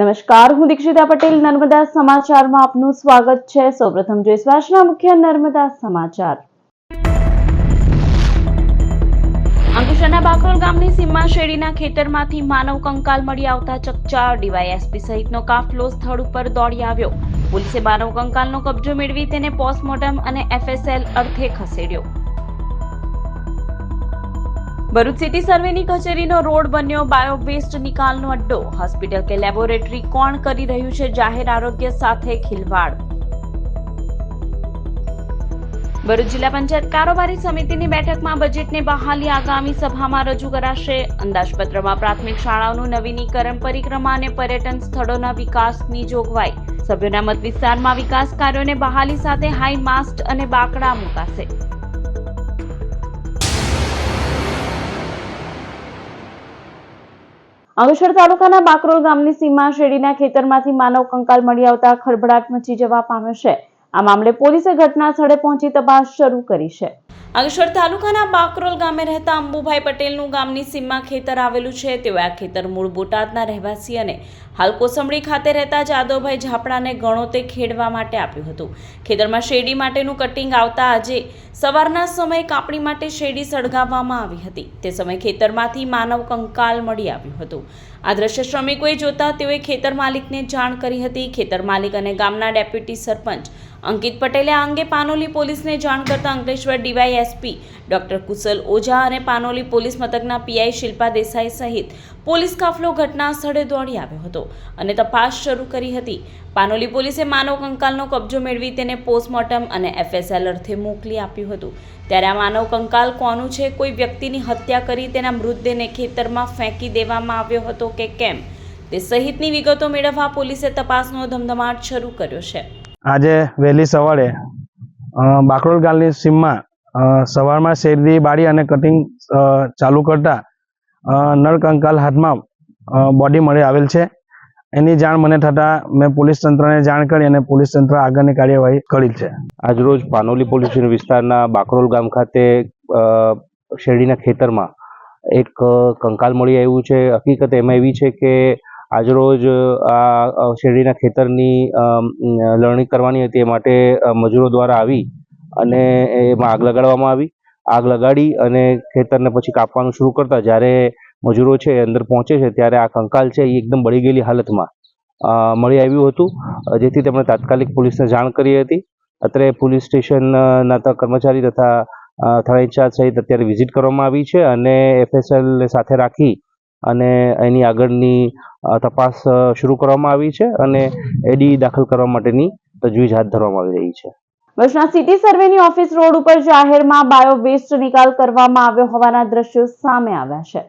નમસ્કાર, હું દીક્ષિતા પટેલ નર્મદા સમાચારમાં આપનું સ્વાગત છે। સૌપ્રથમ જોઈએ આજના મુખ્ય નર્મદા સમાચાર। અંકલેશ્વરના બાકરોલ ગામની સીમમાં શેરડીના ખેતરમાંથી માનવ કંકાલ મળી આવતા ચકચાર। ડીવાયએસપી સહિતનો કાફલો સ્થળ ઉપર દોડી આવ્યો। પોલીસે માનવ કંકાલનો કબજો મેળવી તેને પોસ્ટમોર્ટમ અને એફએસએલ અર્થે ખસેડ્યો। ભરૂચ સિટી સર્વેની કચેરીનો રોડ બન્યો બાયોવેસ્ટ નિકાલનો અડ્ડો। હોસ્પિટલ કે લેબોરેટરી કોણ કરી રહ્યું છે જાહેર આરોગ્ય સાથે ખિલવાડ। ભરૂચ જિલ્લા પંચાયત કારોબારી સમિતિની બેઠકમાં બજેટને બહાલી આગામી સભામાં રજૂ કરાશે। અંદાજપત્રમાં પ્રાથમિક શાળાઓનું નવીનીકરણ, પરિક્રમા અને પર્યટન સ્થળોના વિકાસની જોગવાઈ। સભ્યોના મત વિસ્તારમાં વિકાસ કાર્યોને બહાલી સાથે હાઈ માસ્ટ અને બાકડા મુકાશે। અંકલેશ્વર તાલુકાના બાકરોલ ગામની સીમમાં શેરડીના ખેતરમાંથી માનવ કંકાલ મળી આવતા ખળભળાટ મચી જવા પામ્યો છે। આ મામલે પોલીસે ઘટના સ્થળે પહોંચી તપાસ શરૂ કરી છે। અંકલેશ્વર તાલુકાના બાકરોલ ગામે રહેતા અંબુભાઈ પટેલનું ગામની સીમમાં ખેતર આવેલું છે। તેઓ આ ખેતર મૂળ બોટાદના રહેવાસી અને હાલ કોસંબડી ખાતે રહેતા જાદવભાઈ ઝાપડાને ગણોતે ખેડવા માટે આપ્યું હતું। ખેતરમાં શેરડી માટેનું કટિંગ આવતા આજે સવારના સમયે કાપણી માટે શેરડી સળગાવવામાં આવી હતી। તે સમયે ખેતરમાંથી માનવ કંકાલ મળી આવ્યું હતું। આ દ્રશ્ય શ્રમિકોએ જોતા તેઓએ ખેતર માલિકને જાણ કરી હતી। ખેતર માલિક અને ગામના ડેપ્યુટી સરપંચ અંકિત પટેલે આ અંગે પાનોલી પોલીસને જાણ કરતા અંકલેશ્વર ડીવાયએસપી ડોક્ટર કુશલ ઓઝા અને પાનોલી પોલીસ મથકના પીઆઈ શિલ્પા દેસાઈ સહિત પોલીસ કાફલો ઘટના સ્થળે દોડી આવ્યો હતો અને તપાસ શરૂ કરી હતી। પાનોલી પોલીસે માનવ કંકાલનો કબજો મેળવી તેને પોસ્ટમોર્ટમ અને એફએસએલ અર્થે મોકલી આપ્યું હતું। ત્યારે આ માનવ કંકાલ કોનું છે? કોઈ વ્યક્તિની હત્યા કરી તેના મૃતદેહને ખેતરમાં ફેંકી દેવામાં આવ્યો હતો કે કેમ, તે સહિતની વિગતો મેળવવા પોલીસે તપાસનો ધમધમાટ શરૂ કર્યો છે। આજે વહેલી સવારે બાકરોલ ગામની સીમમાં સવારમાં શેરડી બાળી અને કટિંગ ચાલુ કરતા નર કંકાલ હાથમાં બોડી મળી આવેલ છે। એની જાણ મને થતાં મેં પોલીસ તંત્રને જાણ કરી અને પોલીસ તંત્ર આગળની કાર્યવાહી કરી છે। આજરોજ પાનોલી પોલીસ વિસ્તારના બાકરોલ ગામ ખાતે શેરડીના ખેતરમાં એક કંકાલ મળી આવ્યું છે। હકીકત એમાં એવી છે કે આજરોજ આ શેરડીના ખેતરની લણણી કરવાની હતી, એ માટે મજૂરો દ્વારા આવી અને એમાં આગ લગાડવામાં આવી। આગ લગાડી અને ખેતરને પછી કાપવાનું શરૂ કરતા જ્યારે મજૂરો છે અંદર પહોંચે છે ત્યારે આ કંકાલ છે એ એકદમ બળી ગયેલી હાલતમાં મળી આવ્યું હતું, જેથી તેમણે તાત્કાલિક પોલીસને જાણ કરી હતી। અત્રે પોલીસ સ્ટેશનના કર્મચારી તથા થાણા ઇન્ચાર્જ સહિત અત્યારે વિઝિટ કરવામાં આવી છે અને એફએસએલ સાથે રાખી અને એની આગળની તપાસ શરૂ કરવામાં આવી છે અને એડી દાખલ કરવા માટેની તજવીજ હાથ ધરવામાં આવી રહી છે। ભરૂચના સિટી સર્વેની ઓફિસ રોડ ઉપર જાહેરમાં બાયોવેસ્ટ નિકાલ કરવામાં આવ્યો હોવાના દ્રશ્યો સામે આવ્યા છે।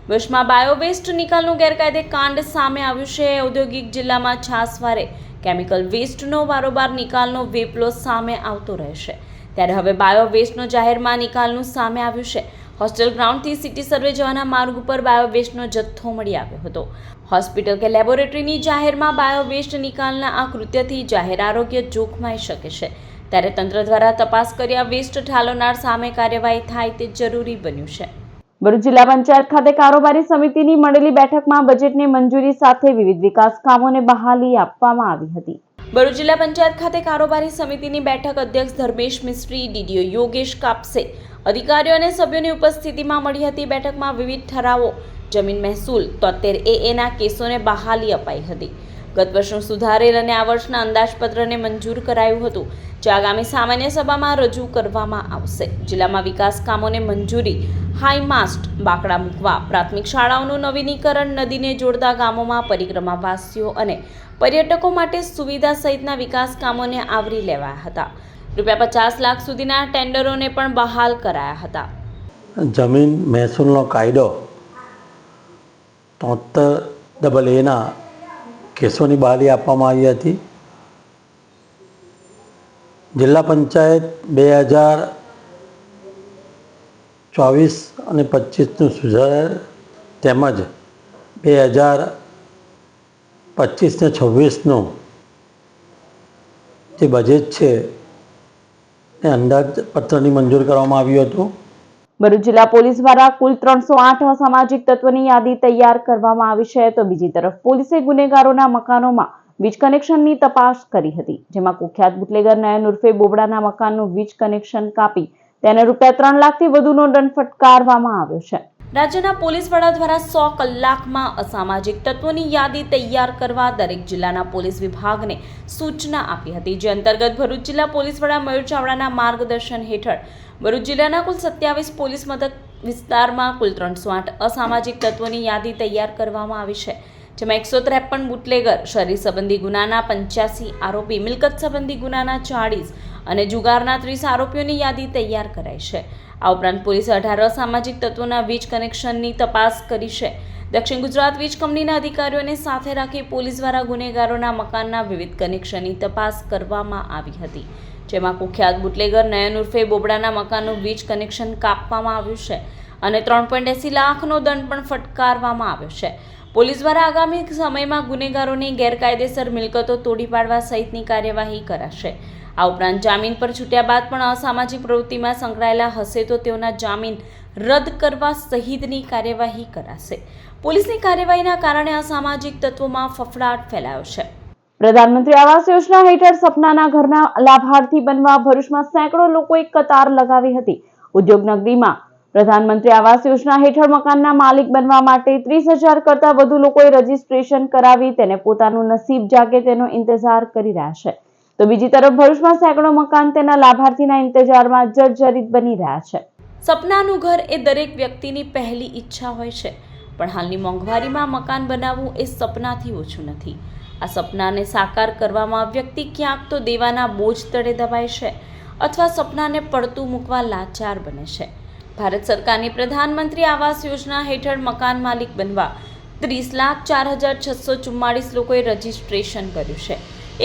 ભરૂચમાં બાયોવેસ્ટ નિકાલનું ગેરકાયદે કાંડ સામે આવ્યું છે। ઔદ્યોગિક જિલ્લામાં છાસવારે કેમિકલ વેસ્ટનો વારંવાર નિકાલનો વેપલો સામે આવતો રહેશે, ત્યારે હવે બાયોવેસ્ટનો જાહેરમાં નિકાલનું સામે આવ્યું છે। હોસ્ટેલ ગ્રાઉન્ડથી સિટી સર્વે જવાના માર્ગ ઉપર બાયોવેસ્ટનો જથ્થો મળી આવ્યો હતો। હોસ્પિટલ કે લેબોરેટરીની જાહેરમાં બાયોવેસ્ટ નિકાલના આ કૃત્યથી જાહેર આરોગ્ય જોખમાઈ શકે છે, ત્યારે તંત્ર દ્વારા તપાસ કરી આ વેસ્ટ ઠાલવનાર સામે કાર્યવાહી થાય તે જરૂરી બન્યું છે। ભરૂચ જિલ્લા પંચાયત ખાતે કારોબારી સમિતિની મળેલી બેઠકમાં બજેટની મંજૂરી સાથે વિવિધ વિકાસ કામોને બહાલી આપવામાં આવી હતી। ભરૂચ જિલ્લા પંચાયત ખાતે કારોબારી સમિતિની બેઠક અધ્યક્ષ ધર્મેશ મિસ્ત્રી, ડીડીઓ યોગેશ કાપસે, અધિકારીઓ અને સભ્યોની ઉપસ્થિતિમાં મળી હતી। બેઠકમાં વિવિધ ઠરાવો, જમીન મહેસૂલ 73A ના કેસોને બહાલી અપાઈ હતી। ગત વર્ષનું સુધારેલ અને આ વર્ષના અંદાજપત્રને મંજૂર કરાયું હતું, જે આગામી સામાન્ય સભામાં રજૂ કરવામાં આવશે। જિલ્લામાં વિકાસ કામોને મંજૂરી, હાઈ માસ્ટ, બાકડા મૂકવા, પ્રાથમિક શાળાઓનું નવીનીકરણ, નદીને જોડતા ગામોમાં પરિક્રમાવાસીઓ અને પર્યટકો માટે સુવિધા સહિતના વિકાસ કામોને આવરી લેવાયા હતા। ₹50 લાખ સુધીના ટેન્ડરોને પણ બહાલ કરાયા હતા। જમીન મહેસૂલનો કાયદો 73AA ના કેસોની બહાલી આપવામાં આવી હતી। જિલ્લા પંચાયત 2024 અને 25નું સુધારેલ તેમજ 2025 ને 26નું જે બજેટ છે એ અંદાજપત્રની મંજૂર કરવામાં આવ્યું હતું। ભરૂચ જિલ્લા પોલીસ દ્વારા કુલ 308 અસામાજિક તત્વોની યાદી તૈયાર કરવામાં આવી છે, તો બીજી તરફ પોલીસે ગુનેગારોના મકાનોમાં વીજ કનેક્શનની તપાસ કરી હતી, જેમાં કુખ્યાત બુટલેગર નયન ઉર્ફે બોબડાના મકાનનું વીજ કનેક્શન કાપી તેને ₹3 લાખથી વધુનો દંડ ફટકારવામાં આવ્યો છે. રાજ્યના પોલીસ વડા દ્વારા 100 કલાકમાં અસામાજિક તત્વોની યાદી તૈયાર કરવા દરેક જિલ્લાના પોલીસ વિભાગને સૂચના આપી હતી, જે અંતર્ગત ભરૂચ જિલ્લા પોલીસ વડા મયુર ચાવડાના માર્ગદર્શન હેઠળ ભરૂચ જિલ્લાના કુલ 27 પોલીસ મથક વિસ્તારમાં કુલ 308 અસામાજિક તત્વોની યાદી તૈયાર કરવામાં આવી છે, જેમાં 153 બુટલેગર, શરીર સંબંધી ગુનાના 85 આરોપી, મિલકત સંબંધી ગુનાના 40 અને જુગારના 30 આરોપીઓની યાદી તૈયાર કરાઈ છે. આ ઉપરાંત પોલીસે 18 અસામાજિક તત્વોના વીજ કનેક્શનની તપાસ કરી છે. દક્ષિણ ગુજરાત વીજ કંપનીના અધિકારીઓને સાથે રાખી પોલીસ દ્વારા ગુનેગારોના મકાનના વિવિધ કનેક્શનની તપાસ કરવામાં આવી હતી, જેમાં કુખ્યાત બુટલેગર નયન ઉર્ફે બોબડાના મકાનનું વીજ કનેક્શન કાપવામાં આવ્યું છે અને 3.80 લાખનો દંડ પણ ફટકારવામાં આવ્યો છે. પોલીસ દ્વારા આગામી સમયમાં ગુનેગારોની ગેરકાયદેસર મિલકતો તોડી પાડવા સહિતની કાર્યવાહી કરાશે. આ ઉપરાંત જામીન પર છૂટ્યા બાદ પણ અસામાજિક પ્રવૃત્તિમાં સંકળાયેલા હશે તો તેઓના જામીન રદ કરવા સહિતની કાર્યવાહી કરાશે. પોલીસની કાર્યવાહીના કારણે અસામાજિક તત્વોમાં ફફડાટ ફેલાયો છે. પ્રધાનમંત્રી આવાસ યોજના હેઠળ સપનાના ઘરના લાભાર્થી બનવા ભરૂચમાં સેંકડો લોકોએ કતાર લગાવી હતી. ઉદ્યોગનગરીમાં પ્રધાનમંત્રી આવાસ યોજના હેઠળ મકાનના માલિક બનવા માટે 30,000 કરતા વધુ લોકોએ રજીસ્ટ્રેશન કરાવી તેને પોતાનું નસીબ જાગે તેનો ઇંતજાર કરી રહ્યા છે, તો બીજી તરફ ભરૂચમાં સેંકડો મકાન તેના લાભાર્થીના ઇંતજારમાં જર્જરિત બની રહ્યા છે. સપનાનું ઘર એ દરેક વ્યક્તિની પહેલી ઈચ્છા હોય છે, પણ હાલની મોંઘવારીમાં મકાન બનાવવું એ સપનાથી ઓછું નથી. આ સપનાને સાકાર કરવામાં વ્યક્તિ ક્યાંક તો દેવાના બોજ તળે દબાય છે અથવા સપનાને પડતું મૂકવા લાચાર બને છે. ભારત સરકારની પ્રધાનમંત્રી આવાસ યોજના હેઠળ મકાન માલિક બનવા 30,04,644 લોકોએ રજીસ્ટ્રેશન કર્યું છે.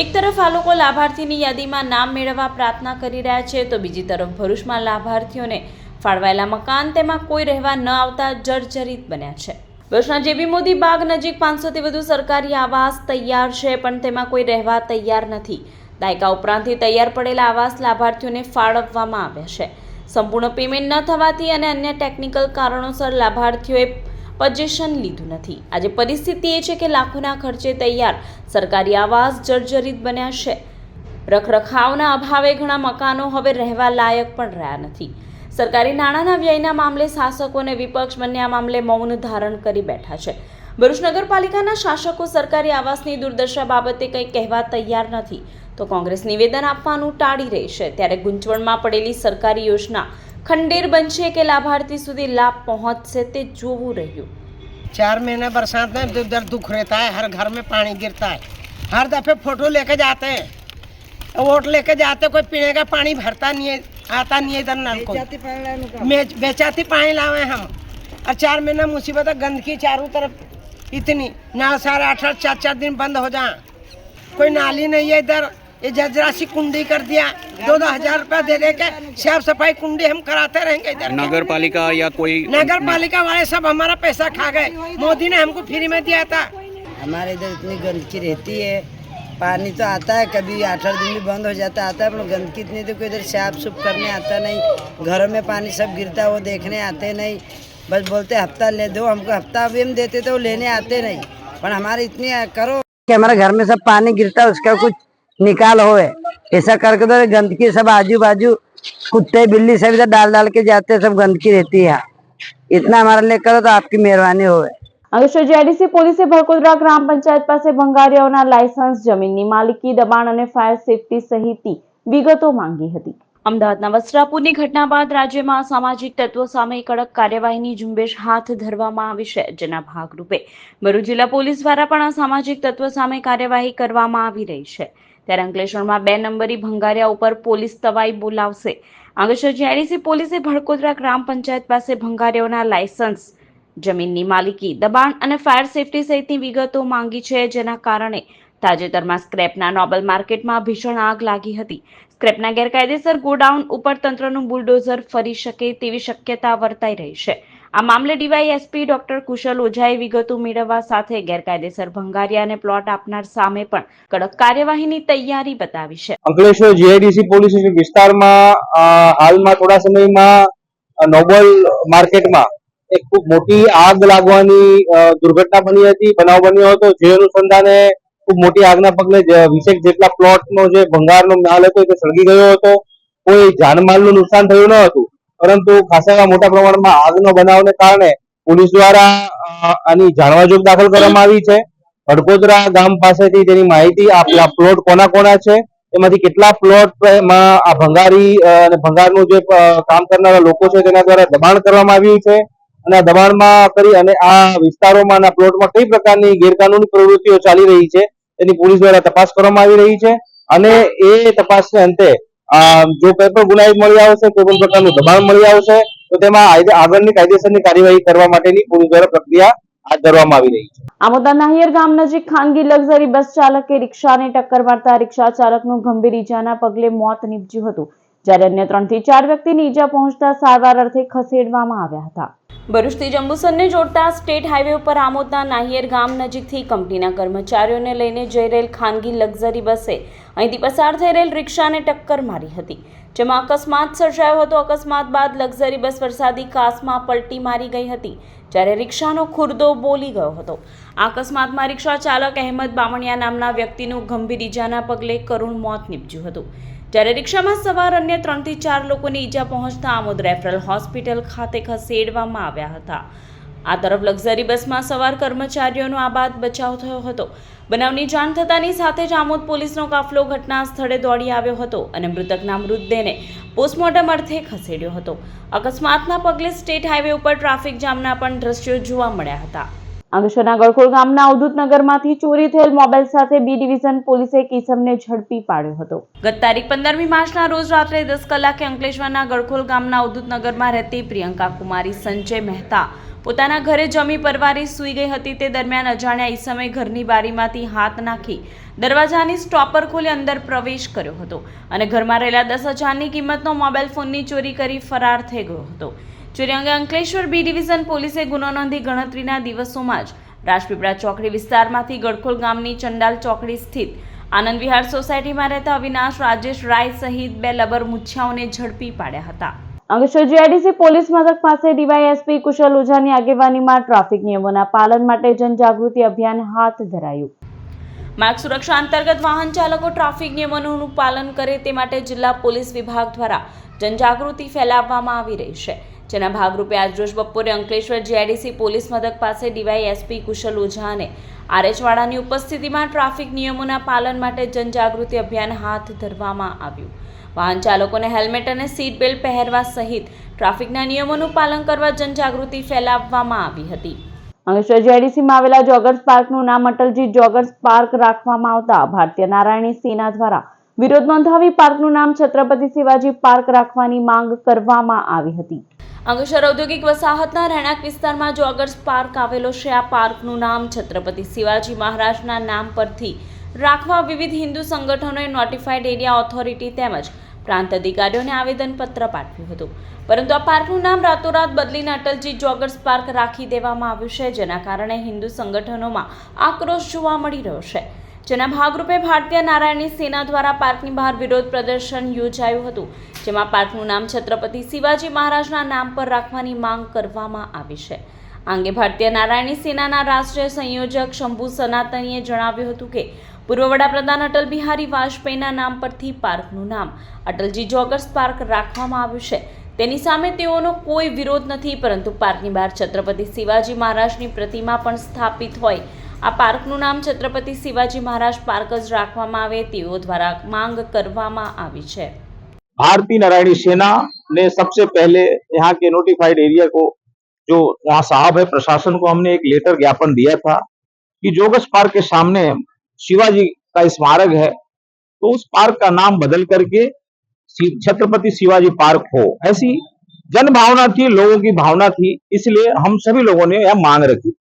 એક તરફ આ લોકો લાભાર્થીની યાદીમાં નામ મેળવવા પ્રાર્થના કરી રહ્યા છે, તો બીજી તરફ ભરૂચમાં લાભાર્થીઓને ફાળવાયેલા મકાન તેમાં કોઈ રહેવા ન આવતા જર્જરિત બન્યા છે. ભરૂચના જેબી મોદી બાગ નજીક 500થી વધુ સરકારી આવાસ તૈયાર છે, પણ તેમાં કોઈ રહેવા તૈયાર નથી. દાયકા ઉપરાંતથી તૈયાર પડેલા આવાસ લાભાર્થીઓને ફાળવવામાં આવ્યા છે. સંપૂર્ણ પેમેન્ટ ન થવાથી અને અન્ય ટેકનિકલ કારણોસર લાભાર્થીઓએ પોઝેશન લીધું નથી. આજે પરિસ્થિતિ એ છે કે લાખોના ખર્ચે તૈયાર સરકારી આવાસ જર્જરિત બન્યા છે. રખરખાવના અભાવે ઘણા મકાનો હવે રહેવા લાયક પણ રહ્યા નથી. સરકારી નાણાંના વ્યયના મામલે શાસકો અને વિપક્ષ બંને આ મામલે મૌન ધારણ કરી બેઠા છે. ભરૂચ નગરપાલિકાના શાસકો સરકારી આવાસની દુર્દશા બાબતે કંઈ કહેવા તૈયાર નથી, તો કોંગ્રેસ નિવેદન આપવાનું ટાળી રહી છે. ત્યારે ગૂંચવણમાં પડેલી સરકારી યોજના खंडेर बनશે કે लाभार्थी સુધી लाभ पहुंचશે તે જોવું રહ્યું. 4 महीने बरसात में इधर दुख रहता है, हर घर में पानी गिरता है, हर दफे फोटो लेके जाते हैं, वोट लेके जाते, कोई पीने का पानी भरता नहीं है, आता नहीं है इधर नल को, बेचाती पानी लावे हम, और 4 महीना मुसीबत है, गंदगी चारों तरफ इतनी, ना सारे 8-8 दिन बंद हो जाए, कोई नाली नहीं है इधर, ये जजरासी कुंडी कर दिया, 2-2 रुपया दे दे के साफ सफाई कुंडी हम कराते रहेंगे इधर. नगर पालिका या कोई नगर पालिका वाले सब हमारा पैसा खा गए, मोदी ने हमको फ्री में दिया था. हमारे इधर इतनी गंदगी रहती है, पानी तो आता है, कभी 8-8 दिन भी बंद हो जाता आता है, पर गंदगी इतनी तो कोई इधर साफ सुफ करने आता नहीं, घरों में पानी सब गिरता है वो देखने आते नहीं, बस बोलते हफ्ता ले दो हमको, हफ्ता भी हम देते तो लेने आते नहीं, पर हमारे इतनी करो कि हमारे घर में सब पानी गिरता है उसका कुछ निकाल होए, ऐसा करके तो गंदगी सब आजू बाजू कुत्ते बिल्ली सब इधर डाल डाल के जाते हैं, सब गंदगी रहती है, इतना हमारा लिए करो तो आपकी मेहरबानी होए. અંકલેશ્વર જેડીસી પોલીસે ભરકોદરા ગ્રામ પંચાયત પાસે ભંગારીઓના લાયસન્સ, જમીનની માલિકી, દબાણ અને ફાયર સેફટી સહિતની વિગતો માંગી હતી. અમદાવાદના વસ્ત્રાપુરની ઘટના બાદ રાજ્યમાં અસામાજિક તત્વો સામે કડક કાર્યવાહીની ઝુંબેશ હાથ ધરવામાં આવી છે, જેના ભાગરૂપે ભરૂચ જિલ્લા પોલીસ દ્વારા પણ અસામાજિક તત્વો સામે કાર્યવાહી કરવામાં આવી રહી છે. ત્યારે અંકલેશ્વરમાં 2 નંબરી ભંગારિયા ઉપર પોલીસ તવાઈ બોલાવશે. અંકલેશ્વર જેડીસી પોલીસે ભરકોદરા ગ્રામ પંચાયત પાસે ભંગારીઓના લાયસન્સ, જમીનની માલિકી, દબાણ અને ફાયર સેફટી સહિતની વિગતો માંગી છે, જેના કારણે તાજેતરમાં સ્ક્રેપના નોબલ માર્કેટમાં ભીષણ આગ લાગી હતી. સ્ક્રેપના ગેરકાયદેસર ગોડાઉન ઉપર તંત્રનું બુલડોઝર ફરી શકે તેવી શક્યતા વર્તાઈ રહી છે. આ મામલે ડીવાયએસપી ડોક્ટર કુશલ ઓઝાએ વિગતો મેળવવા સાથે ગેરકાયદેસર ભંગારિયા અને પ્લોટ આપનાર સામે પણ કડક કાર્યવાહીની તૈયારી બતાવી છે. અંકલેશ્વર જીઆઈડીસી પોલીસ વિસ્તારમાં હાલમાં થોડા સમયમાં નોબલ માર્કેટમાં એક ખૂબ મોટી આગ લાગવાની દુર્ઘટના બની હતી, બનાવ બન્યો હતો. જે અનુસંધાને ખૂબ મોટી આગના પગલે 20 જેટલા પ્લોટનો જે ભંગારનો માલ હતો તે સળગી ગયો હતો. કોઈ જાનમાલનું નુકસાન થયું ન હતું, પરંતુ ખાસા મોટા પ્રમાણમાં આગનો બનાવને કારણે પોલીસ દ્વારા આની જાણવાજોગ દાખલ કરવામાં આવી છે. હડકોદરા ગામ પાસેથી તેની માહિતી આ પ્લોટ કોના છે, એમાંથી કેટલા પ્લોટમાં આ ભંગારી અને ભંગારનું જે કામ કરનારા લોકો છે તેના દ્વારા દબાણ કરવામાં આવ્યું છે, અને આ દબાણમાં કરી અને આ વિસ્તારોમાં અને પ્લોટમાં કઈ પ્રકારની ગેરકાનૂની પ્રવૃત્તિઓ ચાલી રહી છે તેની પોલીસ દ્વારા તપાસ કરવામાં આવી રહી છે. અને એ તપાસને અંતે જો કોઈ પણ ગુનાહિત મળી આવશે, કોઈ પણ પ્રકારનું દબાણ મળી આવશે તો તેમાં આગળની કાયદેસરની કાર્યવાહી કરવા માટેની પોલીસ દ્વારા પ્રક્રિયા હાથ ધરવામાં આવી રહી છે. આમોદના નાહિયર ગામ નજીક ખાનગી લક્ઝરી બસ ચાલકે રિક્ષાને ટક્કર મારતા રિક્ષા ચાલકનું ગંભીર ઈજાના પગલે મોત નીપજ્યું હતું, જ્યારે અન્ય 3 થી 4 વ્યક્તિને ઈજા પહોંચતા સારવાર અર્થે ખસેડવામાં આવ્યા હતા. ભરૂચથી જંબુસરને જોડતા સ્ટેટ હાઈવે ઉપર આમોદના નાહિયર ગામ નજીકથી કંપનીના કર્મચારીઓને લઈને જઈ રહેલ ખાનગી લક્ઝરી બસે અહીંથી પસાર થઈ રહેલ રિક્ષાને ટક્કર મારી હતી, જેમાં અકસ્માત સર્જાયો હતો. અકસ્માત બાદ લક્ઝરી બસ વરસાદી કાસમાં પલટી મારી ગઈ હતી, જ્યારે રિક્ષાનો ખુરદો બોલી ગયો હતો. આ અકસ્માતમાં રિક્ષા ચાલક અહેમદ બામણિયા નામના વ્યક્તિનું ગંભીર ઈજાના પગલે કરુણ મોત નીપજ્યું હતું, જ્યારે રિક્ષામાં સવાર અન્ય 3 થી 4 લોકોને ઈજા પહોંચતા આમોદ રેફરલ હોસ્પિટલ ખાતે ખસેડવામાં આવ્યા હતા. આ તરફ લક્ઝરી બસમાં સવાર કર્મચારીઓનો આબાદ બચાવ થયો હતો. બનાવની જાણ થતાની સાથે જ આમોદ પોલીસનો કાફલો ઘટના સ્થળે દોડી આવ્યો હતો અને મૃતકના મૃતદેહને પોસ્ટમોર્ટમ અર્થે ખસેડ્યો હતો. અકસ્માતના પગલે સ્ટેટ હાઈવે ઉપર ટ્રાફિક જામના પણ દ્રશ્યો જોવા મળ્યા હતા. અંકલેશ્વરના ગળખોલ ગામના અવધૂતનગરમાંથી ચોરી થયેલ મોબાઈલ સાથે બી ડિવિઝન પોલીસે એક ઈસમને ઝડપી પાડ્યો હતો. ગત તારીખ 15મી માર્ચના રોજ રાત્રે 10 કલાકે અંકલેશ્વરના ગળખોલ ગામના અવધૂતનગરમાં રહેતી પ્રિયંકા કુમારી સંજય મહેતા પોતાના ઘરે જમી પરવારી સૂઈ ગઈ હતી. તે દરમિયાન અજાણ્યા ઈસમે ઘરની બારીમાંથી હાથ નાખી દરવાજાની સ્ટોપર ખોલી અંદર પ્રવેશ કર્યો હતો અને ઘરમાં રહેલા 10,000ની કિંમતનો મોબાઈલ ફોનની ચોરી કરી ફરાર થઈ ગયો હતો. ચોરી અંગે અંકલેશ્વર બી ડિવિઝન પોલીસે ગુનો નોંધી ગણતરીના દિવસોમાં જ રાજપીપળા ચોકડી વિસ્તારમાંથી ગળખોલ ગામની ચંડાલ ચોકડી સ્થિત આનંદ વિહાર સોસાયટીમાં રહેતા અવિનાશ રાજેશ રાય સહિત 2 લબર મુછિયાઓને ઝડપી પાડ્યા હતા. અંકલેશ્વર જીઆઈડીસી પોલીસ મથક પાસે ડીવાયએસપી કુશલ ઓઝાની આગેવાનીમાં ટ્રાફિક નિયમોના પાલન માટે જનજાગૃતિ અભિયાન હાથ ધરાયું. માર્ગ સુરક્ષા અંતર્ગત વાહન ચાલકો ટ્રાફિક નિયમોનું પાલન કરે તે માટે જિલ્લા પોલીસ વિભાગ દ્વારા જનજાગૃતિ ફેલાવવામાં આવી રહી છે, જેના ભાગરૂપે આજરોજ બપોરે અંકલેશ્વર જીઆઈડીસી પોલીસ મથક પાસે ડીવાયએસપી કુશલ ઓઝા અને આરએચવાડાની ઉપસ્થિતિમાં ટ્રાફિક નિયમોના પાલન માટે જનજાગૃતિ અભિયાન હાથ ધરવામાં આવ્યું. વાહન ચાલકોને હેલ્મેટ અને સીટ બેલ્ટ પહેરવા સહિત ટ્રાફિકના નિયમોનું પાલન કરવા જનજાગૃતિ ફેલાવવામાં આવી હતી. અંકલેશ્વર જીઆઈડીસીમાં આવેલા જોગર્સ પાર્કનું નામ અટલજી જોગર્સ પાર્ક રાખવામાં આવતા ભારતીય નારાયણી સેના દ્વારા વિરોધ નોંધાવી પાર્કનું નામ છત્રપતિ શિવાજી પાર્ક રાખવાની માંગ કરવામાં આવી હતી. અંકલેશ્વર ઔદ્યોગિક વસાહતના રહેણાંક વિસ્તારમાં જોગર્સ પાર્ક આવેલો છે. આ પાર્કનું નામ છત્રપતિ શિવાજી મહારાજના નામ પરથી રાખવા વિવિધ હિન્દુ સંગઠનોએ નોટિફાઈડ એરિયા ઓથોરિટી તેમજ પ્રાંત અધિકારીઓને આવેદનપત્ર પાઠવ્યું હતું, પરંતુ આ પાર્કનું નામ રાતોરાત બદલીને અટલજી જોગર્સ પાર્ક રાખી દેવામાં આવ્યું છે, જેના કારણે હિન્દુ સંગઠનોમાં આક્રોશ જોવા મળી રહ્યો છે. જેના ભાગરૂપે ભારતીય નારાયણી સેના દ્વારા પાર્કની બહાર વિરોધ પ્રદર્શન યોજાયું હતું, જેમાં પાર્કનું નામ છત્રપતિ શિવાજી મહારાજના નામ પર રાખવાની માંગ કરવામાં આવી છે. આ અંગે ભારતીય નારાયણી સેનાના રાષ્ટ્રીય સંયોજક શંભુ સનાતનીએ જણાવ્યું હતું કે પૂર્વ વડાપ્રધાન અટલ બિહારી વાજપેયીના નામ પરથી પાર્કનું નામ અટલજી જોગર્સ પાર્ક રાખવામાં આવ્યું છે. તેની સામે તેઓનો કોઈ વિરોધ નથી, પરંતુ પાર્કની બહાર છત્રપતિ શિવાજી મહારાજની પ્રતિમા પણ સ્થાપિત હોય આ પાર્કનું નામ छत्रपति शिवाजी महाराज पार्क ज રાખવામાં આવે તેઓ દ્વારા માંગ કરવામાં આવી છે। भारतीय नारायणी सेना ने सबसे पहले यहाँ के नोटिफाइड एरिया को जो वहाँ साहब है प्रशासन को हमने एक लेटर ज्ञापन दिया था कि जोगस पार्क के सामने शिवाजी का स्मारक है तो उस पार्क का नाम बदल करके छत्रपति शिवाजी पार्क हो, ऐसी जन भावना थी, लोगों की भावना थी, इसलिए हम सभी लोगों ने यह मांग रखी।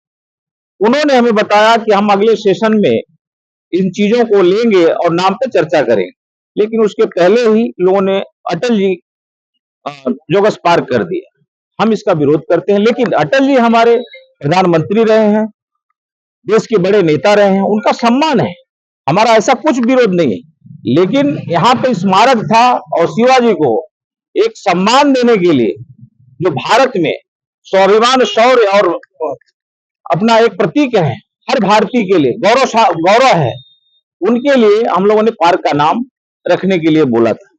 उन्होंने हमें बताया कि हम अगले सेशन में इन चीजों को लेंगे और नाम पर चर्चा करेंगे, लेकिन उसके पहले ही लोगों ने अटल जी जोगस पार्क कर दिया। हम इसका विरोध करते हैं, लेकिन अटल जी हमारे प्रधानमंत्री रहे हैं, देश के बड़े नेता रहे हैं, उनका सम्मान है, हमारा ऐसा कुछ विरोध नहीं है, लेकिन यहाँ पे स्मारक था और शिवाजी को एक सम्मान देने के लिए जो भारत में स्वाभिमान, शौर्य और अपना एक प्रतीक है, हर भारतीय के लिए गौरव है, उनके लिए हम लोगों ने पार्क का नाम रखने के लिए बोला था।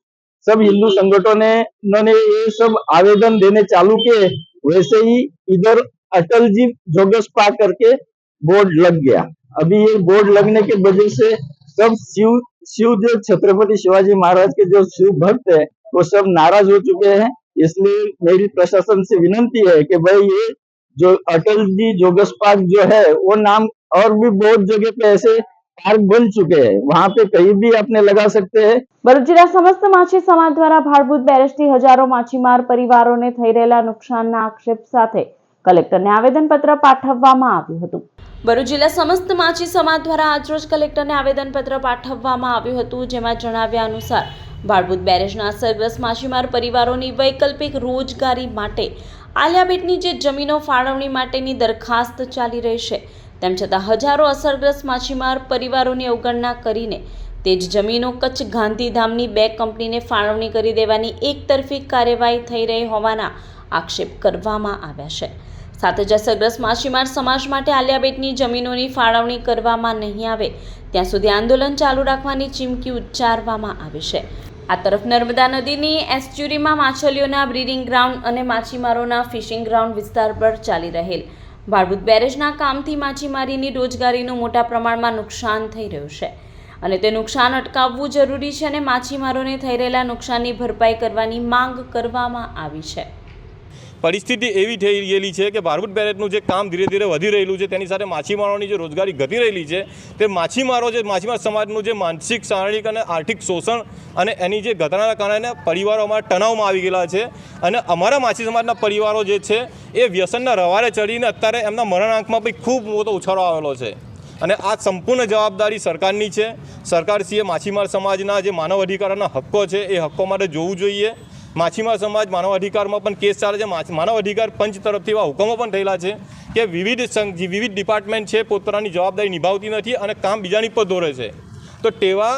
सब हिंदू संगठनों ने ये सब आवेदन देने चालू किए, वैसे ही इधर अटल जी जोगेश पार्क करके बोर्ड लग गया। अभी ये बोर्ड लगने के वजह से सब शिव जो छत्रपति शिवाजी महाराज के जो शिव भक्त है वो सब नाराज हो चुके हैं। इसलिए मेरी प्रशासन से विनती है कि भाई ये जो अटल जी जोगेश पार्क जो है वो नाम और भी बहुत जगह पे ऐसे पार्क बन चुके हैं, वहाँ पे कहीं भी आपने लगा सकते हैं। ભરૂચ જિલ્લા સમસ્ત માછી સમાજ દ્વારા ભાડભૂત બેરેજથી હજારો માછીમાર પરિવારોને થઈ રહેલા નુકસાનના આક્ષેપ સાથે કલેક્ટરને આવેદનપત્ર પાઠવવામાં આવ્યું હતું। ભરૂચ જિલ્લા સમસ્ત માછી સમાજ દ્વારા આજરોજ કલેક્ટરને આવેદનપત્ર પાઠવવામાં આવ્યું હતું, જેમાં જણાવ્યા અનુસાર ભાડભૂત બેરેજના અસરગ્રસ્ત માછીમાર પરિવારોની વૈકલ્પિક રોજગારી માટે આલિયા બેટની જે જમીનો ફાળવણી માટેની દરખાસ્ત ચાલી રહી છે, તેમ છતાં હજારો અસરગ્રસ્ત માછીમાર પરિવારોની અવગણના કરીને તે જ જમીનો કચ્છ ગાંધીધામની બે કંપનીને ફાળવણી કરી દેવાની એકતરફી કાર્યવાહી થઈ રહી હોવાના આક્ષેપ કરવામાં આવ્યા છે। સાથે જ અસરગ્રસ્ત માછીમાર સમાજ માટે આલિયા બેટની જમીનોની ફાળવણી કરવામાં નહીં આવે ત્યાં સુધી આંદોલન ચાલુ રાખવાની ચીમકી ઉચ્ચારવામાં આવી છે। આ તરફ નર્મદા નદીની એસ્ચ્યુરીમાં માછલીઓના બ્રીડિંગ ગ્રાઉન્ડ અને માછીમારોના ફિશિંગ ગ્રાઉન્ડ વિસ્તાર પર ચાલી રહેલ ભાડભૂત બેરેજના કામથી માછીમારીની રોજગારીનું મોટા પ્રમાણમાં નુકસાન થઈ રહ્યું છે અને તે નુકસાન અટકાવવું જરૂરી છે અને માછીમારોને થઈ રહેલા નુકસાનની ભરપાઈ કરવાની માંગ કરવામાં આવી છે। પરિસ્થિતિ એવી થઈ રહેલી છે કે ભાડભૂત બેરેજનું જે કામ ધીરે ધીરે વધી રહેલું છે, તેની સાથે માછીમારોની જે રોજગારી ઘટી રહેલી છે, તે માછીમાર સમાજનું જે માનસિક, શારીરિક અને આર્થિક શોષણ અને એની જે ઘટનાના કારણે પરિવારો અમારા તણાવમાં આવી ગયેલા છે અને અમારા માછી સમાજના પરિવારો જે છે એ વ્યસનના રવારે ચડીને અત્યારે એમના મરણાંકમાં બી ખૂબ મોટો ઉછાળો આવેલો છે અને આ સંપૂર્ણ જવાબદારી સરકારની છે। સરકારશ્રીએ માછીમાર સમાજના જે માનવ અધિકારના હક્કો છે એ હક્કો માટે જોવું જોઈએ। માછીમાર સમાજ માનવ અધિકારમાં પણ કેસ ચાલે છે। માનવ અધિકાર પંચ તરફથી એવા હુકમો પણ થયેલા છે કે વિવિધ ડિપાર્ટમેન્ટ છે પોતાની જવાબદારી નિભાવતી નથી અને કામ બીજાની પર દોરે છે, તો તેવા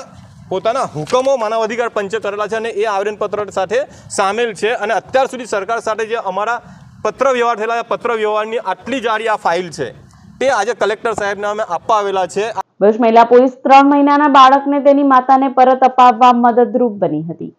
પોતાના હુકમો માનવ અધિકાર પંચે કરેલા છે અને એ આવેદનપત્ર સાથે સામેલ છે અને અત્યાર સુધી સરકાર સાથે જે અમારા પત્ર વ્યવહાર થયેલા પત્ર વ્યવહારની આટલી જાડી આ ફાઇલ છે તે આજે કલેક્ટર સાહેબને અમે આપવા આવેલા છે। ભરૂચ મહિલા પોલીસ 3 મહિનાના બાળકને તેની માતાને પરત અપાવવા મદદરૂપ બની હતી।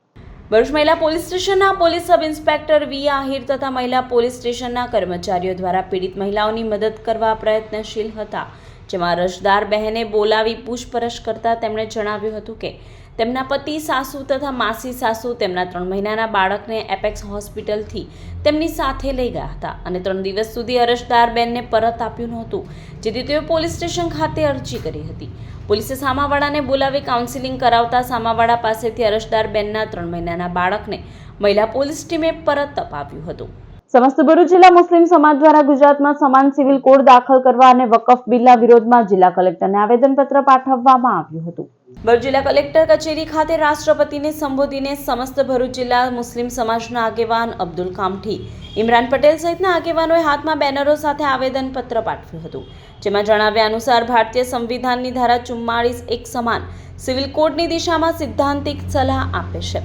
ભરૂચ મહિલા પોલીસ સ્ટેશનના police sub inspector V Ahir તથા મહિલા પોલીસ સ્ટેશનના કર્મચારીઓ દ્વારા પીડિત મહિલાઓની મદદ કરવા પ્રયત્નશીલ હતા, જેમાં અરજદાર બહેને બોલાવી પૂછપરછ કરતા તેમણે જણાવ્યું હતું કે તેમના પતિ, સાસુ તથા માસી સાસુ તેમના 3 મહિનાના બાળકને એપેક્સ હોસ્પિટલથી તેમની સાથે લઈ ગયા હતા અને 3 દિવસ સુધી અરજદાર બેનને પરત આપ્યું નહોતું, જેથી તેઓ પોલીસ સ્ટેશન ખાતે અરજી કરી હતી। પોલીસે સામાવાળાને બોલાવી કાઉન્સિલિંગ કરાવતા સામાવાળા પાસેથી અરજદાર બેનના 3 મહિનાના બાળકને મહિલા પોલીસ ટીમે પરત અપાવ્યું હતું। સમસ્ત ભરૂચ જિલ્લા મુસ્લિમ સમાજ દ્વારા ગુજરાતમાં સમાન સિવિલ કોડ દાખલ કરવા અને વકફ બિલના વિરોધમાં જિલ્લા કલેક્ટરને આવેદનપત્ર પાઠવવામાં આવ્યું હતું। ભરૂચ જિલ્લા કલેક્ટર કચેરી ખાતે રાષ્ટ્રપતિને સંબોધીને સમસ્ત ભરૂચ જિલ્લા મુસ્લિમ સમાજના આગેવાન અબ્દુલ કામઠી, ઇમરાન પટેલ સહિતના આગેવાનોએ હાથમાં બેનરો સાથે આવેદનપત્ર પાઠવ્યું હતું, જેમાં જણાવ્યા અનુસાર ભારતીય સંવિધાનની ધારા 44 એક સમાન સિવિલ કોડની દિશામાં સિદ્ધાંતિક સલાહ આપે છે,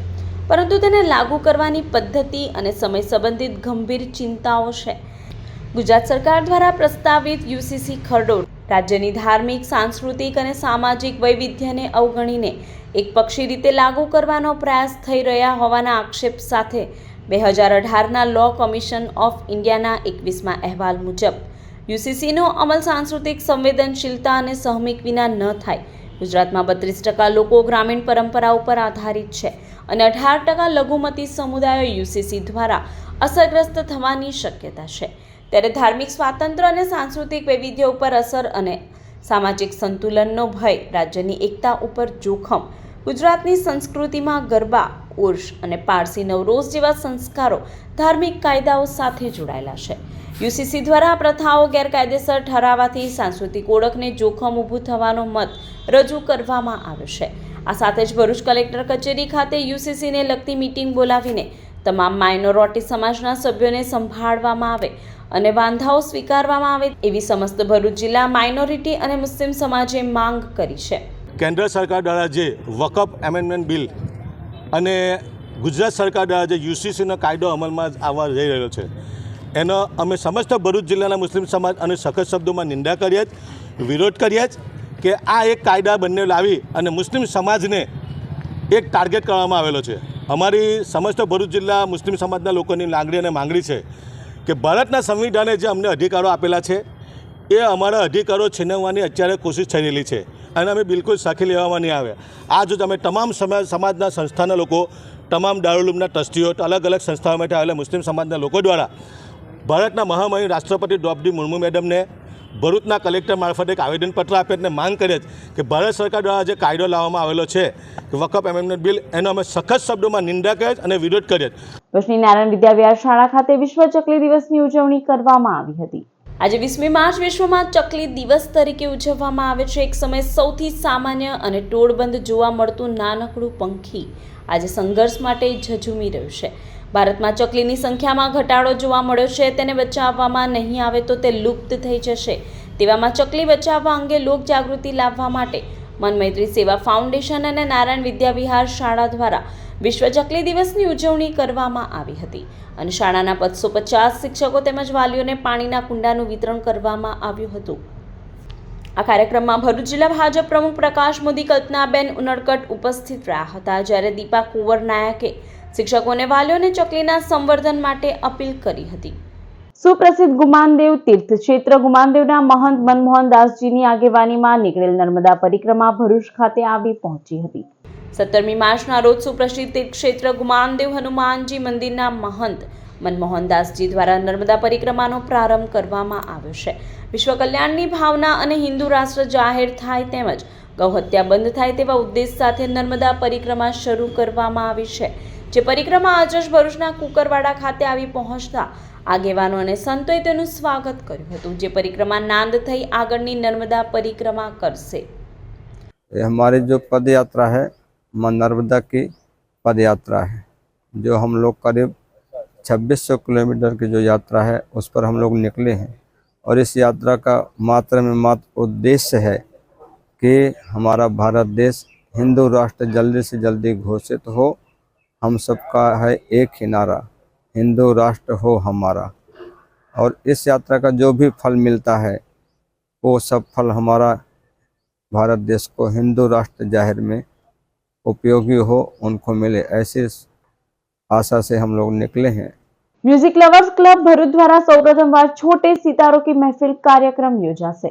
પરંતુ તેને લાગુ કરવાની પદ્ધતિ અને સમય સંબંધિત ગંભીર ચિંતાઓ છે। ગુજરાત સરકાર દ્વારા પ્રસ્તાવિત યુસીસી ખરડો રાજ્યની ધાર્મિક, સાંસ્કૃતિક અને સામાજિક વૈવિધ્યને અવગણીને એકપક્ષી રીતે લાગુ કરવાનો પ્રયાસ થઈ રહ્યા હોવાના આક્ષેપ સાથે 2018ના લો કમિશન ઓફ ઇન્ડિયાના 21મા અહેવાલ મુજબ યુસીસીનો અમલ સાંસ્કૃતિક સંવેદનશીલતા અને સહમિક વિના ન થાય। ગુજરાતમાં 32% લોકો ગ્રામીણ પરંપરા ઉપર આધારિત છે અને 18% લઘુમતી સમુદાયો યુસીસી દ્વારા અસરગ્રસ્ત થવાની શક્યતા છે, ત્યારે ધાર્મિક સ્વાતંત્ર્ય અને સાંસ્કૃતિક વૈવિધ્ય ઉપર અસર અને સામાજિક સંતુલનનો ભય, રાજ્યની એકતા ઉપર જોખમ, ગુજરાતની સંસ્કૃતિમાં ગરબા, ઉર્ષ અને પારસી નવરોઝ જેવા સંસ્કારો ધાર્મિક કાયદાઓ સાથે જોડાયેલા છે। યુસીસી દ્વારા આ પ્રથાઓ ગેરકાયદેસર ઠરાવવાથી સાંસ્કૃતિક ઓળખને જોખમ ઊભું થવાનો મત રજૂ કરવામાં આવ્યો છે। આ સાથે જ ભરૂચ કલેક્ટર કચેરી ખાતે યુસીસીને લગતી મીટિંગ બોલાવીને તમામ માઇનોરિટી સમાજના સભ્યોને સંભાળવામાં આવે અને વાંધાઓ સ્વીકારવામાં આવે એવી સમસ્ત ભરૂચ જિલ્લા માઇનોરિટી અને મુસ્લિમ સમાજે માંગ કરી છે। કેન્દ્ર સરકાર દ્વારા જે વકફ એમેન્ડમેન્ટ બિલ અને ગુજરાત સરકાર દ્વારા જે યુસીસીનો કાયદો અમલમાં આવવા જઈ રહ્યો છે એનો અમે સમસ્ત ભરૂચ જિલ્લાના મુસ્લિમ સમાજ અને સખત શબ્દોમાં નિંદા કરીએ જ વિરોધ કરીએ જ કે આ એક કાયદા બંને લાવી અને મુસ્લિમ સમાજને એક ટાર્ગેટ કરવામાં આવેલો છે. અમારી સમસ્ત ભરૂચ જિલ્લા મુસ્લિમ સમાજના લોકોની લાગણી અને માંગણી છે કે ભારતના સંવિધાને જે અમને અધિકારો આપેલા છે એ અમારા અધિકારો છીનવવાની અત્યારે કોશિશ થઈ રહેલી છે અને અમે બિલકુલ સાખી લેવામાં નહીં આવે. આજ અમે તમામ સમાજના સંસ્થાના લોકો, તમામ દારૂલુમના ટ્રસ્ટીઓ, અલગ અલગ સંસ્થાઓમાંથી આવેલા મુસ્લિમ સમાજના લોકો દ્વારા ભારતના મહામહિમ રાષ્ટ્રપતિ દ્રૌપદી મુર્મુ મેડમને ભરૂચના કલેક્ટર મારફતે એક આવેદનપત્ર આપે અને માંગ કરે કે ભારત સરકાર દ્વારા જે કાયદો લાવવામાં આવેલો છે કે વકફ એમેન્ડમેન્ટ બિલ, એનો અમે સખત શબ્દોમાં નિંદા કરીએ અને વિરોધ કરીએ. ભરૂચની નારાયણ વિદ્યાવિહાર શાળા ખાતે વિશ્વ ચકલી દિવસની ઉજવણી કરવામાં આવી હતી. આજે 20મી માર્ચ વિશ્વમાં ચકલી દિવસ તરીકે ઉજવવામાં આવે છે. એક સમય સૌથી સામાન્ય અને ટોળબંધ જોવા મળતું નાનકડું પંખી આજે સંઘર્ષ માટે ઝઝૂમી રહ્યું છે. ભારતમાં ચકલીની સંખ્યામાં ઘટાડો જોવા મળ્યો છે. તેને બચાવવામાં નહીં આવે તો તે લુપ્ત થઈ જશે. તેવામાં ચકલી બચાવવા અંગે લોકજાગૃતિ લાવવા માટે મનમૈત્રી સેવા ફાઉન્ડેશન અને નારાયણ વિદ્યાવિહાર શાળા દ્વારા વિશ્વ ચકલી દિવસની ઉજવણી કરવામાં આવી હતી અને શાળાના 550 શિક્ષકો તેમજ વાલીઓને પાણીના કુંડાનું વિતરણ કરવામાં આવ્યું હતું. આ કાર્યક્રમમાં ભરૂચ જિલ્લા ભાજપ પ્રમુખ પ્રકાશ મોદી, કલ્પનાબેન ઉનડકટ ઉપસ્થિત રહ્યા હતા, જ્યારે દીપા કુંવર નાયકે શિક્ષકોને વાલીઓને ચકલીના સંવર્ધન માટે અપીલ કરી હતી. સુપ્રસિદ્ધ ગુમાનદેવ તીર્થ ક્ષેત્ર ગુમાનદેવના મહંત મનમોહનદાસજીની આગેવાનીમાં નીકળેલ નર્મદા પરિક્રમા ભરૂચ ખાતે આવી પહોંચી હતી. 17મી માર્ચના રોજ સુપ્રસિદ્ધ તીર્થ ક્ષેત્ર ગુમાનદેવ હનુમાનજી મંદિરના મહંત મનમોહનદાસજી દ્વારા નર્મદા પરિક્રમાનો પ્રારંભ કરવામાં આવ્યો છે. વિશ્વ કલ્યાણની ભાવના અને હિન્દુ રાષ્ટ્ર જાહેર થાય તેમજ ગૌહત્યા બંધ થાય તેવા ઉદ્દેશ સાથે નર્મદા પરિક્રમા શરૂ કરવામાં આવી છે. જે પરિક્રમા આજરોજ ભરૂચના કુકરવાડા ખાતે આવી પહોંચતા આગેવાનો અને સંતોએ તેનું સ્વાગત કર્યું હતું. જે પરિક્રમા નાંદ થઈ આગળની નર્મદા પરિક્રમા કરશે. हमारी जो पद यात्रा है मां नर्मदा की पद यात्रा है, जो हम लोग करीब 2600 किलोमीटर की जो यात्रा है उस पर हम लोग निकले हैं. और इस यात्रा का मात्र उद्देश्य है कि हमारा भारत देश हिंदू राष्ट्र जल्दी से जल्दी घोषित हो. हम सबका है एक ही नारा, हिंदू राष्ट्र हो हमारा. और इस यात्रा का जो भी फल मिलता है वो सब फल हमारा भारत देश को हिंदू राष्ट्र जाहिर में उपयोगी हो, उनको मिले, ऐसी आशा से हम लोग निकले हैं. म्यूजिक लवर्स क्लब भरूच द्वारा सौप्रथमवार छोटे सितारों की महफिल कार्यक्रम योजाશે.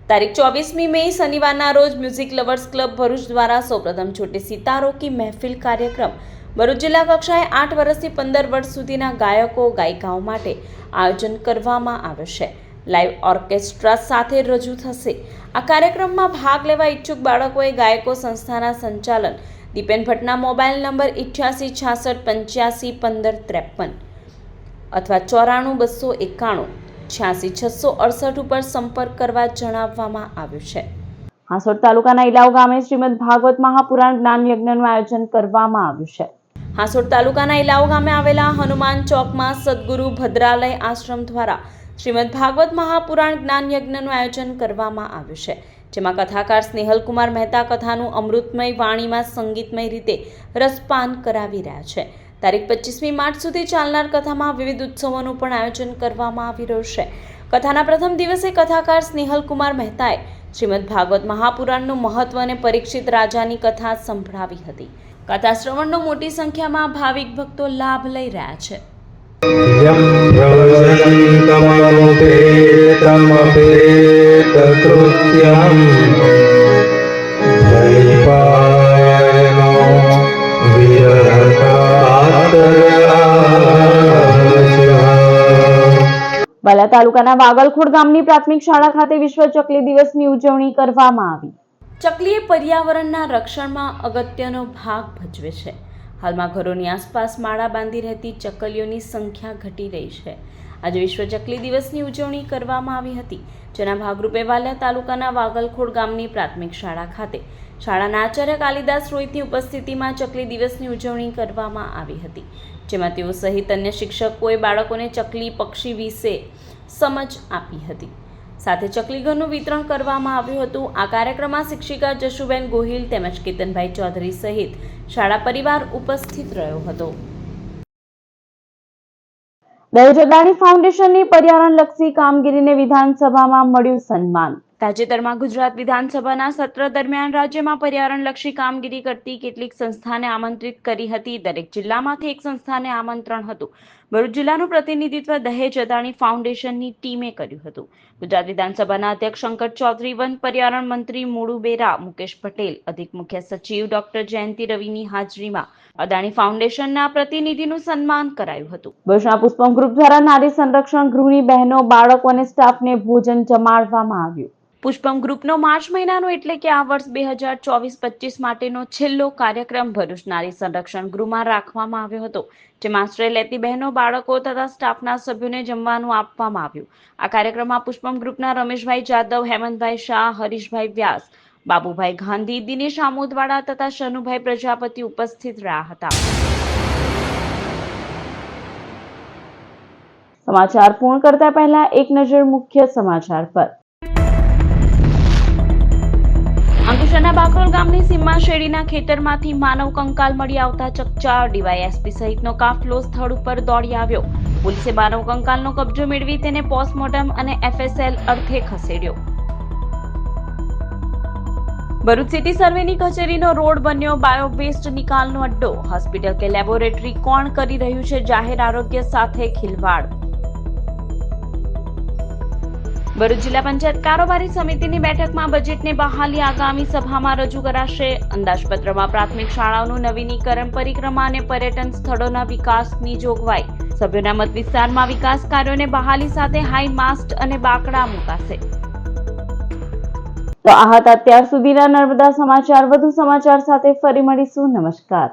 तारीख 24 मई शनिवार रोज म्यूजिक लवर्स क्लब भरूच द्वारा सौप्रथम छोटे सितारों की महफिल कार्यक्रम भरूच जिला कक्षाए 8 वर्षથી 15 વર્ષ સુધીના ગાયકો ગાયિકાઓ માટે આયોજન કરવામાં આવ્યો છે. લાઈવ ઓર્કેસ્ટ્રા સાથે રજૂ થશે. આ કાર્યક્રમમાં ભાગ લેવા ઈચ્છુક બાળકોએ ગાયકો સંસ્થાના સંચાલન દીપેન ભટ્ટના મોબાઈલ નંબર 8866851553 અથવા 94 291 86 668 ઉપર સંપર્ક કરવા જણાવવામાં આવ્યું છે. હાંસોડ તાલુકાના ઇલાવ ગામે શ્રીમદ ભાગવત મહાપુરાણ જ્ઞાન યજ્ઞનું આયોજન કરવામાં આવ્યું છે. હાંસોડ તાલુકાના ઇલાવ ગામે આવેલા હનુમાન ચોકમાં સદગુરુ ભદ્રાલય આશ્રમ દ્વારા શ્રીમદ ભાગવત મહાપુરાણ જ્ઞાન યજ્ઞનું આયોજન કરવામાં આવ્યું છે, જેમાં કથાકાર સ્નેહલકુમાર મહેતા કથાનું અમૃતમય વાણીમાં સંગીતમય રીતે રસપાન કરાવી રહ્યા છે. તારીખ 25મી માર્ચ સુધી ચાલનાર કથામાં વિવિધ ઉત્સવોનું પણ આયોજન કરવામાં આવી રહ્યું છે. કથાના પ્રથમ દિવસે કથાકાર સ્નેહલકુમાર મહેતાએ શ્રીમદ ભાગવત મહાપુરાણનું મહત્વ અને પરીક્ષિત રાજાની કથા સંભળાવી હતી. કથા શ્રવણનો મોટી સંખ્યામાં ભાવિક ભક્તો લાભ લઈ રહ્યા છે. બાલા તાલુકાના વાગલખોડ ગામની પ્રાથમિક શાળા ખાતે વિશ્વ ચકલી દિવસની ઉજવણી કરવામાં આવી. ચકલી એ પર્યાવરણના રક્ષણમાં અગત્યનો ભાગ ભજવે છે. હાલમાં ઘરોની આસપાસ માળા બાંધી રહેતી ચકલીઓની સંખ્યા ઘટી રહી છે. આજે વિશ્વ ચકલી દિવસની ઉજવણી કરવામાં આવી હતી, જેના ભાગરૂપે વાલિયા તાલુકાના વાગલખોડ ગામની પ્રાથમિક શાળા ખાતે શાળાના આચાર્ય કાલિદાસ રોહિતની ઉપસ્થિતિમાં ચકલી દિવસની ઉજવણી કરવામાં આવી હતી, જેમાં તેઓ સહિત અન્ય શિક્ષકોએ બાળકોને ચકલી પક્ષી વિશે સમજ આપી હતી. સાથે ચકલીઘરનું વિતરણ કરવામાં આવ્યું હતું। આ કાર્યક્રમમાં શિક્ષિકા જશુબેન ગોહિલ તેમજ કેતનભાઈ ચૌધરી સહિત શાળા પરિવાર ઉપસ્થિત રહ્યો હતો। દહેજ અદાણી ફાઉન્ડેશનની પર્યાવરણલક્ષી કામગીરીને વિધાનસભામાં મળ્યું સન્માન। તાજેતરમાં ગુજરાત વિધાનસભાના સત્ર દરમિયાન રાજ્યમાં પર્યાવરણલક્ષી કામગીરી કરતી કેટલીક સંસ્થાને આમંત્રિત કરી હતી। દરેક જિલ્લામાંથી એક સંસ્થાને આમંત્રણ હતું। ભરૂચ જિલ્લાનું પ્રતિનિધિત્વ દહેજ અદાણી ફાઉન્ડેશનની ટીમે કર્યું હતું। ગુજરાત વિધાનસભાના અધ્યક્ષ શંકર ચૌધરી, વન પર્યાવરણ મંત્રી મુળુ બેરા, મુકેશ પટેલ, અધિક મુખ્ય સચિવ ડોક્ટર જયંતિ રવિની હાજરીમાં અદાણી ફાઉન્ડેશનના પ્રતિનિધિનું સન્માન કરાયું હતું। ભરૂચના પુષ્પમ ગ્રુપ દ્વારા નારી સંરક્ષણ ગૃહની બહેનો, બાળકો અને સ્ટાફને ભોજન જમાડવામાં આવ્યું। પુષ્પમ ગ્રુપનો માર્ચ મહિનાનો એટલે કે આ વર્ષ 2024-25 માટેનો છેલ્લો કાર્યક્રમ ભરૂચ નારી સંરક્ષણ ગૃહમાં રાખવામાં આવ્યો હતો, જેમાં આશ્રય લેતી બહેનો, બાળકો તથા સ્ટાફના સભ્યોને જમવાનું આપવામાં આવ્યું। આ કાર્યક્રમમાં પુષ્પમ ગ્રુપના રમેશભાઈ જાદવ, હેમંતભાઈ શાહ, હરીશભાઈ વ્યાસ, બાબુભાઈ ગાંધી, દિનેશ આમોદવાડા તથા શનુભાઈ પ્રજાપતિ ઉપસ્થિત રહ્યા હતા। સમાચાર પૂર્ણ કરતા પહેલા એક નજર મુખ્ય સમાચાર પર। અંકલેશ્વરના બાકરોલ ગામની સીમમાં શેરડીના ખેતરમાંથી માનવ કંકાલ મળી આવતા ચકચાર। ડીવાયએસપી સહિતનો કાફલો સ્થળ ઉપર દોડી આવ્યો। પોલીસે માનવ કંકાલનો કબજો મેળવી તેને પોસ્ટમોર્ટમ અને એફએસએલ અર્થે ખસેડ્યો। ભરૂચ સિટી સર્વેની કચેરીનો રોડ બન્યો બાયોવેસ્ટ નિકાલનો અડ્ડો। હોસ્પિટલ કે લેબોરેટરી કોણ કરી રહ્યું છે જાહેર આરોગ્ય સાથે ખિલવાડ। ભરૂચ જિલ્લા પંચાયત કારોબારી સમિતિની બેઠકમાં બજેટને બહાલી આગામી સભામાં રજૂ કરાશે। અંદાજપત્રમાં પ્રાથમિક શાળાઓનું નવીનીકરણ, પરિક્રમા અને પર્યટન સ્થળોના વિકાસની જોગવાઈ। સભ્યોના મત વિસ્તારમાં વિકાસ કાર્યોને બહાલી સાથે હાઈ માસ્ટ અને બાકડા મુકાશે। તો આ હતા અત્યાર સુધીના નર્મદા સમાચાર। વધુ સમાચાર સાથે ફરી મળીશું। નમસ્કાર।